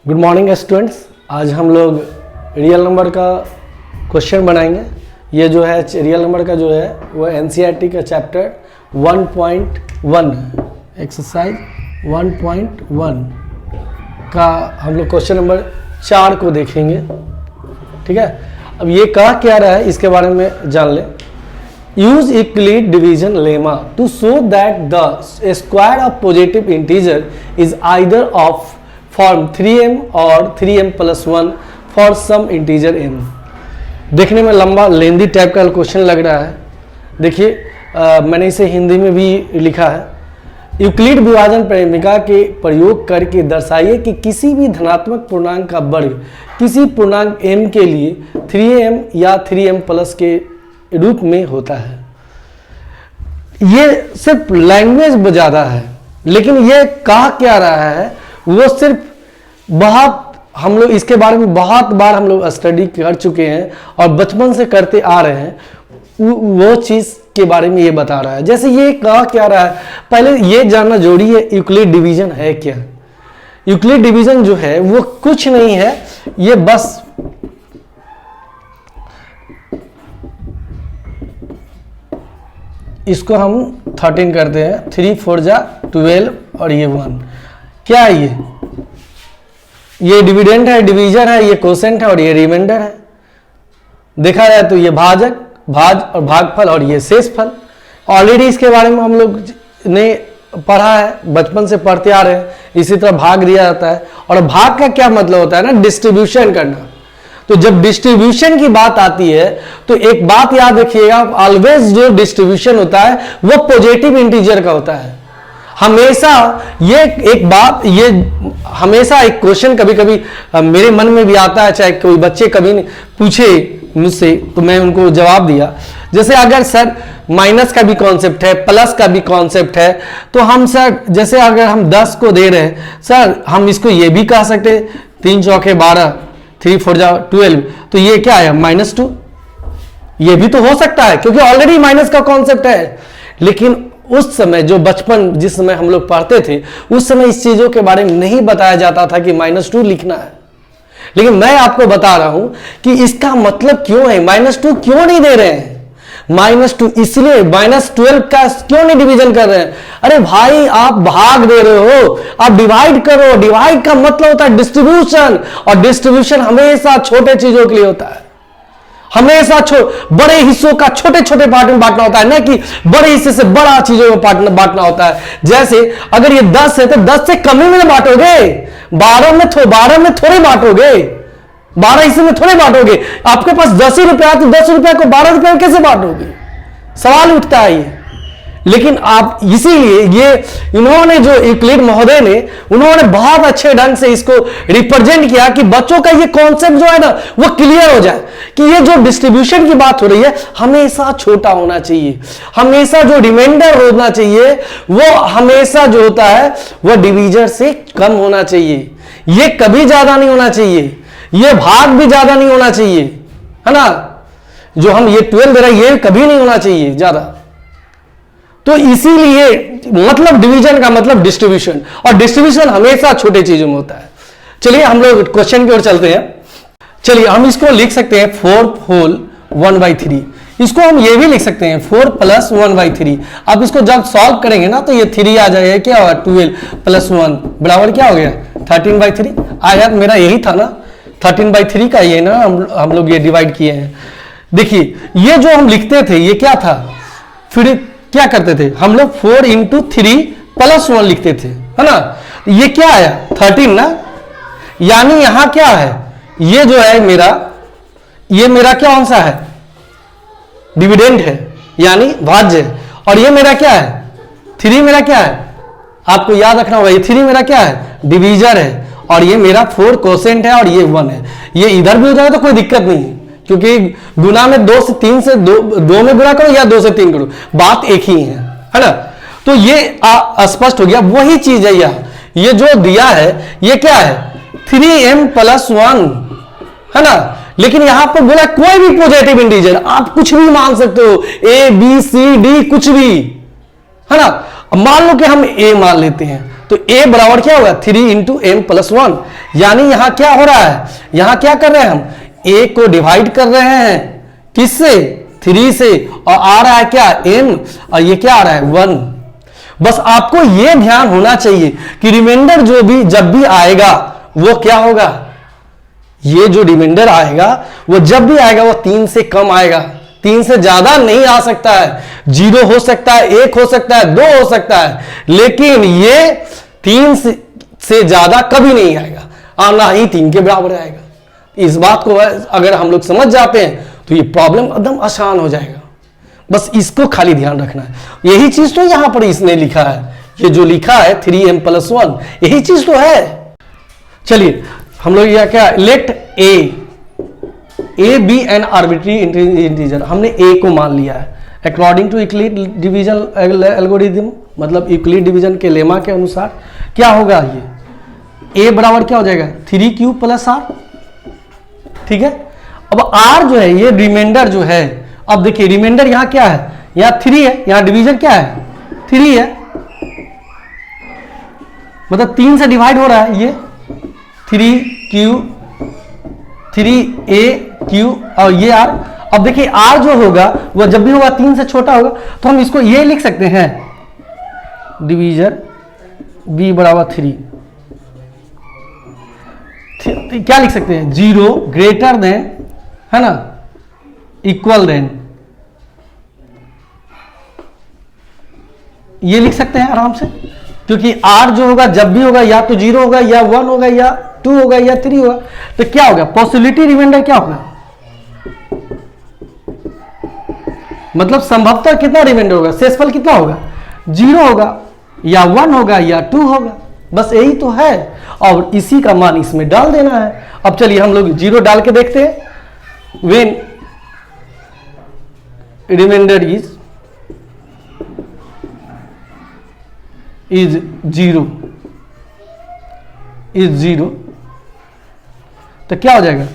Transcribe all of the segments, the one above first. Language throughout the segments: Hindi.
Good morning students. आज हम लोग रियल नंबर का क्वेश्चन बनाएंगे। ये जो है रियल नंबर का जो है वो एनसीईआरटी का चैप्टर 1.1 एक्सरसाइज 1.1 का हम लोग क्वेश्चन नंबर 4 को देखेंगे। ठीक है, अब ये कहा क्या रहा है इसके बारे में जान लें। Use Euclid division lemma to show that the square of positive integer is either of form 3m और 3m + 1 for some integer m। देखने में लंबा लेंदी टाइप का क्वेश्चन लग रहा है। देखिए मैंने इसे हिंदी में भी लिखा है। यूक्लिड विभाजन परिमिका के प्रयोग करके दर्शाइए कि किसी भी धनात्मक पूर्णांक का वर्ग किसी पूर्णांक m के लिए 3m या 3m+ के रूप में होता है। ये सिर्फ लैंग्वेज ज़्यादा है, लेकिन ये कहा क्या रहा है वो सिर्फ बहुत हम लोग इसके बारे में बहुत बार हम लोग स्टडी कर चुके हैं और बचपन से करते आ रहे हैं। वो चीज़ के बारे में ये बता रहा है। जैसे ये कहा क्या रहा है, पहले ये जानना जरूरी है यूक्लिड डिवीजन है क्या। यूक्लिड डिवीजन जो है वो कुछ नहीं है, ये बस इसको हम 13 करते हैं, 3 4 जा 12 और ये 1। क्या है ये डिविडेंड है, डिवीजन है, ये कोसेंट है और ये रिमाइंडर है। देखा जाए तो ये भाजक, भाज और भागफल और ये शेषफल। ऑलरेडी इसके बारे में हम लोग ने पढ़ा है, बचपन से पढ़ते आ रहे हैं। इसी तरह भाग दिया जाता है, और भाग का क्या मतलब होता है ना, डिस्ट्रीब्यूशन करना। तो जब डिस्ट्रीब्यूशन की बात आती है तो एक बात याद रखिएगा, ऑलवेज जो डिस्ट्रीब्यूशन होता है वो पॉजिटिव इंटीजर का होता है। हमेशा ये एक बात, ये हमेशा एक क्वेश्चन कभी कभी मेरे मन में भी आता है, चाहे कोई बच्चे कभी पूछे मुझसे तो मैं उनको जवाब दिया। जैसे अगर सर माइनस का भी कॉन्सेप्ट है, प्लस का भी कॉन्सेप्ट है, तो हम सर जैसे अगर हम 10 को दे रहे हैं सर, हम इसको ये भी कह सकते 3 चौके 12, 3 4 जा 12, तो ये क्या है -2। ये भी तो हो सकता है क्योंकि ऑलरेडी माइनस का कॉन्सेप्ट है। लेकिन उस समय जो बचपन जिस समय हम लोग पढ़ते थे उस समय इस चीजों के बारे में नहीं बताया जाता था कि -2 लिखना है। लेकिन मैं आपको बता रहा हूं कि इसका मतलब क्यों है, -2 क्यों नहीं दे रहे हैं। -2 इसलिए, -12 का क्यों नहीं डिवीजन कर रहे हैं। अरे भाई आप भाग दे रहे हो, आप डिवाइड करो। डिवाइड का मतलब होता है डिस्ट्रीब्यूशन, और डिस्ट्रीब्यूशन हमेशा छोटे चीजों के लिए होता है। हमेशा बड़े हिस्सों का छोटे छोटे पार्ट में बांटना होता है, ना कि बड़े हिस्से से बड़ा चीजों में बांटना होता है। जैसे अगर ये 10 है तो 10 से कम ही में बांटोगे, 12 में थोड़े बांटोगे, 12 हिस्से में थोड़े बांटोगे। आपके पास 10 ही रुपया तो 10 रुपया को 12 रुपया में कैसे बांटोगे, सवाल उठता है ये। लेकिन आप इसीलिए ये इन्होंने जो यूक्लिड महोदय ने, उन्होंने बहुत अच्छे ढंग से इसको रिप्रेजेंट किया कि बच्चों का ये कॉन्सेप्ट जो है ना वो क्लियर हो जाए कि ये जो डिस्ट्रीब्यूशन की बात हो रही है हमेशा छोटा होना चाहिए। हमेशा जो रिमाइंडर होना चाहिए वो हमेशा जो होता है वो डिवीजर से कम होना चाहिए। ये कभी ज्यादा नहीं होना चाहिए, ये भाग भी ज्यादा नहीं होना चाहिए, है ना। जो हम ये 12 दे रहे हैं ये कभी नहीं होना चाहिए ज्यादा। तो इसीलिए मतलब डिवीजन का मतलब डिस्ट्रीब्यूशन, और डिस्ट्रीब्यूशन हमेशा छोटे चीजों में होता है। चलिए हम लोग क्वेश्चन की ओर चलते हैं। चलिए हम इसको लिख सकते हैं 4 होल 1/3। इसको हम ये भी लिख सकते हैं 4 + 1/3। आप इसको जब सॉल्व करेंगे ना तो ये 3 आ जाएगा, क्या होगा 12 + 1 बराबर क्या हो गया 13/3। यार मेरा यही था ना 13/3 का, ये ना हम लोग ये डिवाइड किए हैं। देखिए ये जो हम लिखते थे ये क्या था, फिर क्या करते थे हम लोग 4 × 3 + 1 लिखते थे, है ना। ये क्या आया 13 ना, यानी यहां क्या है, ये जो है ये मेरा क्या कौन सा है, डिविडेंड है यानी भाज्य है। और ये मेरा क्या है 3 मेरा क्या है, आपको याद रखना होगा, ये 3 मेरा क्या है डिवीजर है, और ये मेरा 4 कोसेंट है और ये 1 है। ये इधर भी हो जाएगा तो कोई दिक्कत नहीं है, क्योंकि गुना में 2 से 3 से 2 में गुना करो या 2 से 3 करो, बात एक ही है ना। तो ये स्पष्ट हो गया। वही चीज है ये जो दिया है ये क्या है 3m + 1, है ना। लेकिन यहां पर बोला कोई भी पॉजिटिव इंटीजर, आप कुछ भी मान सकते हो, A B C D कुछ भी, है ना। मान लो कि हम A मान लेते हैं तो a बराबर क्या होगा 3 इंटू एम प्लस 1। यानी यहां क्या हो रहा है, यहां क्या कर रहे हैं हम, a को डिवाइड कर रहे हैं किससे, 3 से, और आ रहा है क्या m, और ये क्या आ रहा है 1। बस आपको ये ध्यान होना चाहिए कि रिमाइंडर जो भी जब भी आएगा वो क्या होगा, ये जो रिमाइंडर आएगा वो जब भी आएगा वो 3 से कम आएगा, 3 से ज्यादा नहीं आ सकता है। 0 हो सकता है, 1 हो सकता है, 2 हो सकता है, लेकिन ये 3 से ज्यादा कभी नहीं आएगा, और ना ही 3 के बराबर आएगा। इस बात को अगर हम लोग समझ जाते हैं तो ये प्रॉब्लम एकदम आसान हो जाएगा। बस इसको खाली ध्यान रखना है। यही चीज तो यहां पर इसने लिखा है, ये जो लिखा है 3m + 1, यही चीज तो है। चलिए हम लोग यह क्या, let a B an arbitrary integer, हमने a को मान लिया है according to Euclid division algorithm, मतलब यूक्लिड डिवीजन के लेमा के अनुसार क्या होगा, ये a बराबर क्या हो जाएगा 3q + r। ठीक है, अब r जो है ये रिमाइंडर जो है, अब देखिए रिमाइंडर यहां क्या है, यहां 3 है, यहां डिवीजन क्या है 3 है, मतलब 3 से डिवाइड हो रहा है ये 3a और ये r। अब देखिए r जो होगा वह जब भी होगा 3 से छोटा होगा, तो हम इसको ये लिख सकते हैं डिवीजन b बराबर 3, क्या लिख सकते हैं 0 ग्रेटर देन, है ना, इक्वल देन, ये लिख सकते हैं आराम से, क्योंकि r जो होगा जब भी होगा या तो 0 होगा या 1 होगा या 2 होगा या 3 होगा, तो क्या होगा पॉसिबिलिटी रिमाइंडर क्या होगा, मतलब संभवतः कितना रिमाइंडर होगा, शेषफल कितना होगा 0 होगा या 1 होगा या 2 होगा, बस यही तो है, और इसी का मान इसमें डाल देना है। अब चलिए हम लोग 0 डाल के देखते हैं, व्हेन रिमाइंडर इज 0 तो क्या हो जाएगा,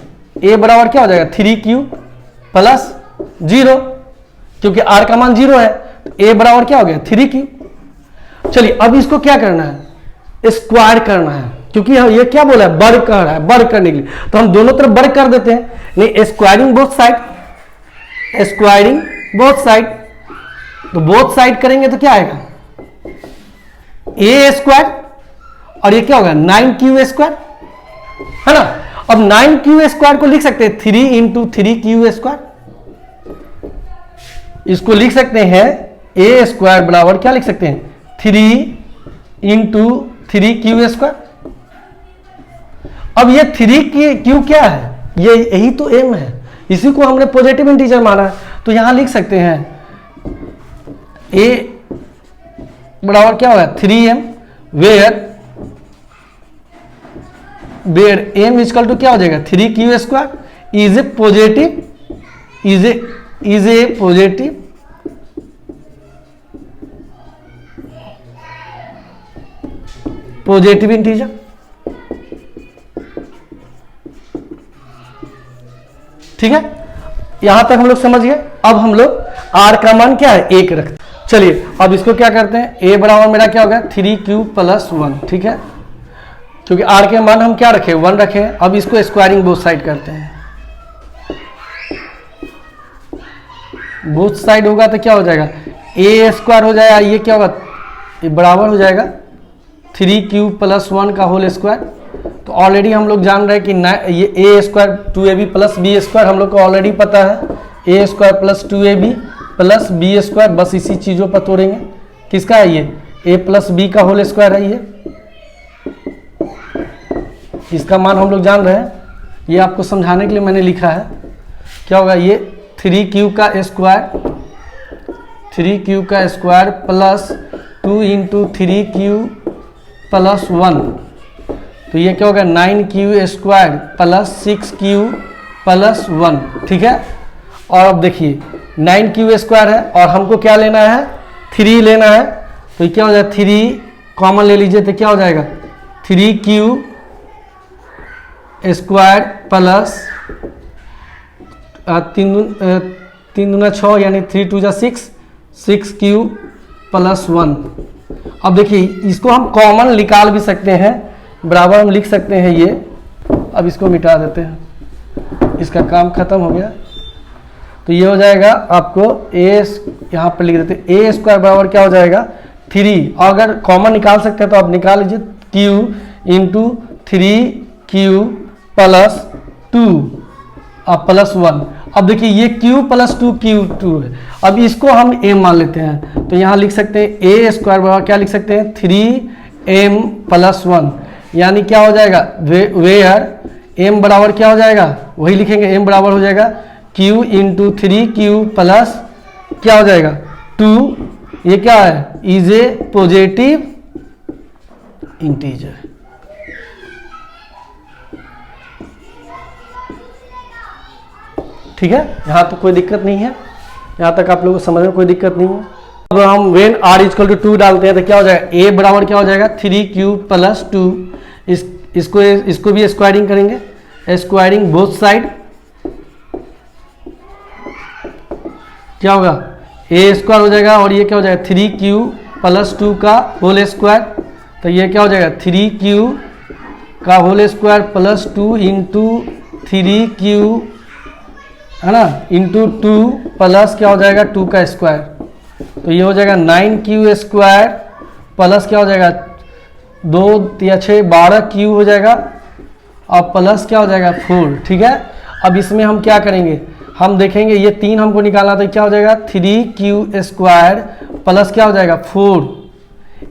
a बराबर क्या हो जाएगा 3q + 0, क्योंकि r का मान 0 है, तो a बराबर क्या हो गया 3q। चलिए अब इसको क्या करना है, स्क्वायर करना है, क्योंकि ये क्या बोला है वर्ग कर रहा है, वर्ग करने के लिए, तो हम दोनों तरफ वर्ग कर देते हैं, नहीं squaring both side, squaring both side, तो बोथ साइड करेंगे तो क्या आएगा a स्क्वायर, और ये क्या होगा 9q², है ना। अब 9q² को लिख सकते हैं 3 × 3q², इसको लिख सकते हैं a² बराबर क्या लिख सकते हैं 3 × 3q²। अब ये 3q क्या है, ये यही तो m है, इसी को हमने पॉजिटिव इंटीजर माना है, तो यहां लिख सकते हैं a बराबर क्या होगा 3m, where m equal to क्या हो जाएगा 3q² is a positive, is a positive positive integer. ठीक है, यहां तक हम लोग समझ गए। अब हम लोग r का मान क्या है 1 रखते हैं। चलिए अब इसको क्या करते हैं, a बराबर मेरा क्या हो गया 3q + 1, ठीक है, क्योंकि r के मान हम क्या रखे 1 रखे। अब इसको स्क्वायरिंग बोथ साइड करते हैं, बोथ साइड होगा तो क्या हो जाएगा a² हो जाएगा, ये क्या होगा ये बराबर हो जाएगा 3q + 1 का होल स्क्वायर। तो ऑलरेडी हम लोग जान रहे हैं कि ये a² 2ab + b² हम लोग को ऑलरेडी पता है, a² + 2ab + b², बस इसी चीज़ों पर तोड़ेंगे। किसका है ये a + b का होल स्क्वायर है, ये इसका मान हम लोग जान रहे हैं, ये आपको समझाने के लिए मैंने लिखा है। क्या होगा ये 3q² + 2 × 3q + 1, तो ये क्या होगा 9q² + 6q + 1, ठीक है। और अब देखिए 9q² है और हमको क्या लेना है 3 लेना है, तो क्या हो जाएगा 3 कॉमन ले लीजिए, तो क्या हो जाएगा 3q² प्लस 3 दूना 6 यानी 3 × 2 = 6, 6q + 1, अब देखिए इसको हम कॉमन निकाल भी सकते हैं, बराबर हम लिख सकते हैं ये। अब इसको मिटा देते हैं, इसका काम खत्म हो गया। तो ये हो जाएगा आपको ए, यहाँ पर लिख देते हैं ए स्क्वायर बराबर क्या हो जाएगा 3। अगर कॉमन निकाल सकते हैं तो आप निकाल लीजिए, क्यू इंटू 3q प्लस 2 अब प्लस 1। अब देखिए ये q प्लस 2q2 है। अब इसको हम m मान लेते हैं, तो यहाँ लिख सकते हैं ए स्क्वायर बराबर क्या लिख सकते हैं 3m प्लस 1, यानी क्या हो जाएगा वेयर m बराबर क्या हो जाएगा, वही लिखेंगे m बराबर हो जाएगा q इंटू 3q प्लस क्या हो जाएगा 2। ये क्या है, इज ए पॉजिटिव इंटीजर। ठीक है, यहाँ तो कोई दिक्कत नहीं है, यहाँ तक आप लोगों को समझ में कोई दिक्कत नहीं है। अब हम वेन आर इक्वल टू 2 डालते हैं तो क्या हो जाएगा, ए बराबर क्या हो जाएगा 3q प्लस 2। इसको भी स्क्वायरिंग करेंगे, स्क्वायरिंग बोथ साइड क्या होगा ए स्क्वायर हो जाएगा, और ये क्या हो जाएगा 3q प्लस 2 का होल स्क्वायर। तो ये क्या हो जाएगा 3q का whole square plus 2 into 3q है ना, इंटू 2 प्लस क्या हो जाएगा 2 का स्क्वायर। तो ये हो जाएगा 9q स्क्वायर प्लस क्या हो जाएगा 2 या 6 12q हो जाएगा, और प्लस क्या हो जाएगा 4। ठीक है, अब इसमें हम क्या करेंगे, हम देखेंगे ये 3 हमको निकालना, तो क्या हो जाएगा 3q स्क्वायर प्लस क्या हो जाएगा 4।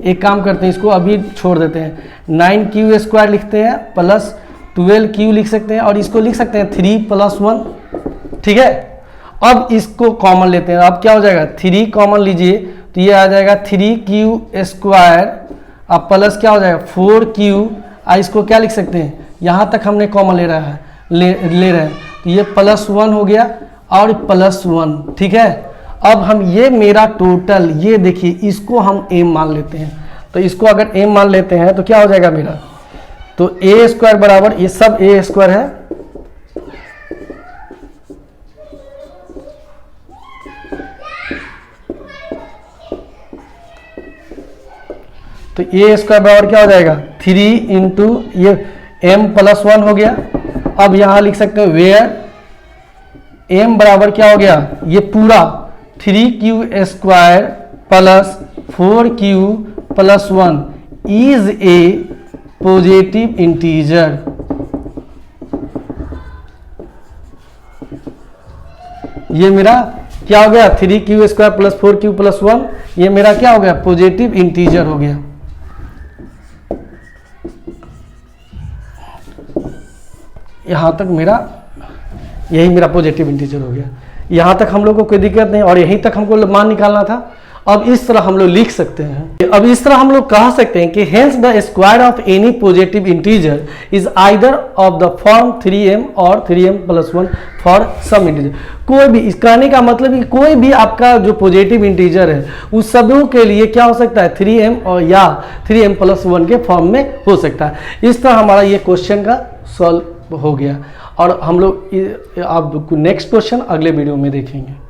एक काम करते हैं, इसको अभी छोड़ देते हैं, 9q स्क्वायर लिखते हैं प्लस 12q लिख सकते हैं, और इसको लिख सकते हैं 3 प्लस 1। ठीक है, अब इसको कॉमन लेते हैं। अब क्या हो जाएगा 3 कॉमन लीजिए, तो ये आ जाएगा 3q स्क्वायर अब प्लस क्या हो जाएगा 4q। इसको क्या लिख सकते हैं, यहाँ तक हमने कॉमन ले रहा है ले रहे हैं, तो ये प्लस 1 हो गया और प्लस 1। ठीक है, अब हम ये मेरा टोटल, ये देखिए इसको हम m मान लेते हैं। तो इसको अगर m मान लेते हैं तो क्या हो जाएगा मेरा, तो ए स्क्वायर बराबर ये सब ए स्क्वायर है, तो ए स्क्वायर बराबर क्या हो जाएगा 3 इंटू ये m प्लस 1 हो गया। अब यहां लिख सकते हैं वेयर m बराबर क्या हो गया, ये पूरा 3q square plus 4q plus 1 is a positive integer. ये मेरा क्या हो गया 3q square plus 4q plus 1, ये मेरा क्या हो गया पॉजिटिव इंटीजर हो गया। यहाँ तक मेरा यही मेरा पॉजिटिव इंटीजर हो गया। यहाँ तक हम लोग को कोई दिक्कत नहीं, और यहीं तक हमको मान निकालना था। अब इस तरह हम लोग लिख सकते हैं, अब इस तरह हम लोग कह सकते हैं कि hence the square of any positive integer is either of the form 3m और 3m plus 1 for some integer. कोई भी, इस कहने का मतलब कि कोई भी आपका जो पॉजिटिव इंटीजर है उस सबों के लिए क्या हो सकता है 3m और या 3m प्लस 1 के फॉर्म में हो सकता है। इस तरह हमारा ये क्वेश्चन का सॉल्व हो गया, और हम लोग आप नेक्स्ट क्वेश्चन अगले वीडियो में देखेंगे।